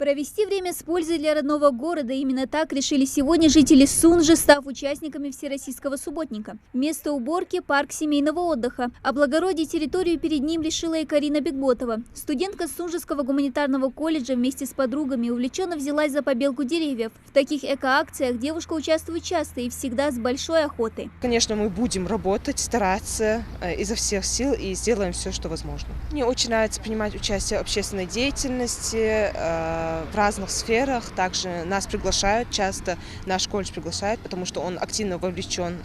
Провести время с пользой для родного города. Именно так решили сегодня жители Сунжи, став участниками Всероссийского субботника. Место уборки – парк семейного отдыха. Облагородить территорию перед ним решила и Карина Бекботова. Студентка Сунжского гуманитарного колледжа вместе с подругами увлеченно взялась за побелку деревьев. В таких эко-акциях девушка участвует часто и всегда с большой охотой. Конечно, мы будем работать, стараться изо всех сил и сделаем все, что возможно. Мне очень нравится принимать участие в общественной деятельности, в разных сферах. Также нас приглашают, часто наш колледж приглашает, потому что он активно вовлечен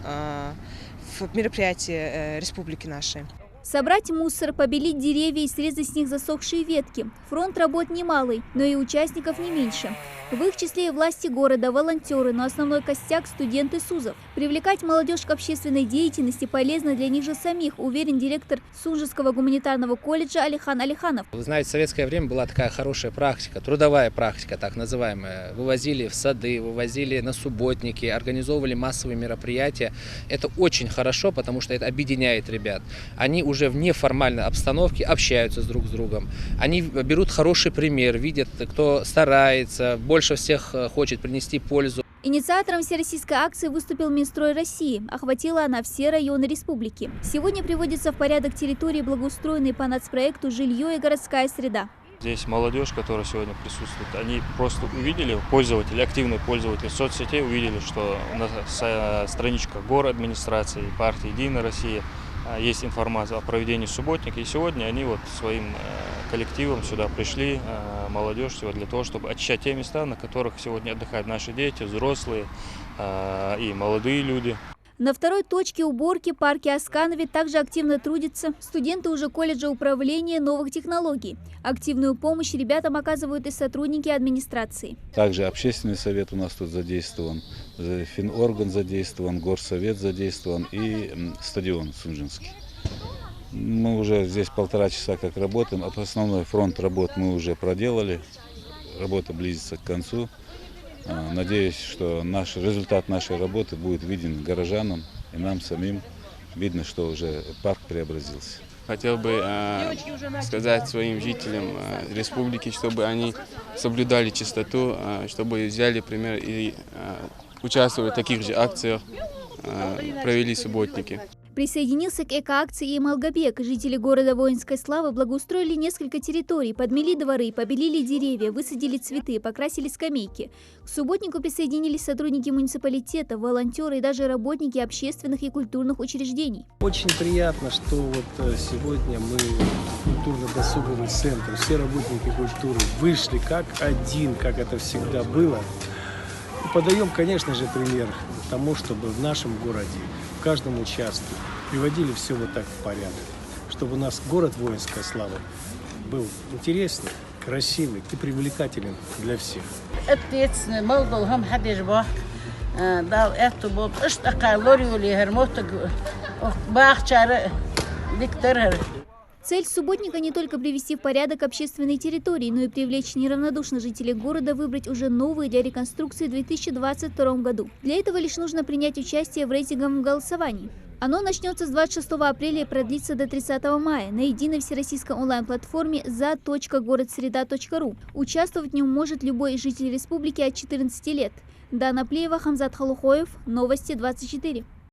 в мероприятия республики нашей. Собрать мусор, побелить деревья и срезать с них засохшие ветки. Фронт работ немалый, но и участников не меньше. В их числе и власти города, волонтеры, но основной костяк – студенты СУЗов. Привлекать молодежь к общественной деятельности полезно для них же самих, уверен директор Сунжского гуманитарного колледжа Алихан Алиханов. Вы знаете, в советское время была такая хорошая практика, трудовая практика, так называемая. Вывозили в сады, вывозили на субботники, организовывали массовые мероприятия. Это очень хорошо, потому что это объединяет ребят. Они уже в неформальной обстановке общаются друг с другом. Они берут хороший пример, видят, кто старается, больше всех хочет принести пользу. Инициатором всероссийской акции выступил Минстрой России. Охватила она все районы республики. Сегодня приводится в порядок территории, благоустроенные по нацпроекту «Жилье и городская среда». Здесь молодежь, которая сегодня присутствует, они просто увидели, пользователи, активные пользователи соцсетей увидели, что на страничках администрации, партии «Единая Россия» есть информация о проведении субботника. И сегодня они своим коллективом сюда пришли, молодежь, для того, чтобы очищать те места, на которых сегодня отдыхают наши дети, взрослые и молодые люди. На второй точке уборки парке Асканове также активно трудятся студенты уже колледжа управления новых технологий. Активную помощь ребятам оказывают и сотрудники администрации. Также общественный совет у нас тут задействован, финорган задействован, горсовет задействован и стадион Сунжинский. Мы уже здесь 1,5 часа как работаем. Основной фронт работ мы уже проделали. Работа близится к концу. Надеюсь, что результат нашей работы будет виден горожанам и нам самим. Видно, что уже парк преобразился. Хотел бы сказать своим жителям республики, чтобы они соблюдали чистоту, чтобы взяли пример и участвовали в таких же акциях, провели субботники. Присоединился к эко-акции и Малгобек. Жители города Воинской Славы благоустроили несколько территорий, подмели дворы, побелили деревья, высадили цветы, покрасили скамейки. К субботнику присоединились сотрудники муниципалитета, волонтеры и даже работники общественных и культурных учреждений. Очень приятно, что сегодня мы, культурно-досуговый центр, все работники культуры вышли как один, как это всегда было. И подаем, конечно же, пример тому, чтобы в нашем городе, в каждом участке приводили все так в порядок. Чтобы у нас город Воинская Слава был интересный, красивый и привлекателен для всех. Цель субботника не только привести в порядок общественные территории, но и привлечь неравнодушных жителей города выбрать уже новые для реконструкции в 2022 году. Для этого лишь нужно принять участие в рейтинговом голосовании. Оно начнется с 26 апреля и продлится до 30 мая на единой всероссийской онлайн-платформе za.городсреда.ру. Участвовать в нем может любой житель республики от 14 лет. Дана Плеева, Хамзат Халухоев, Новости 24.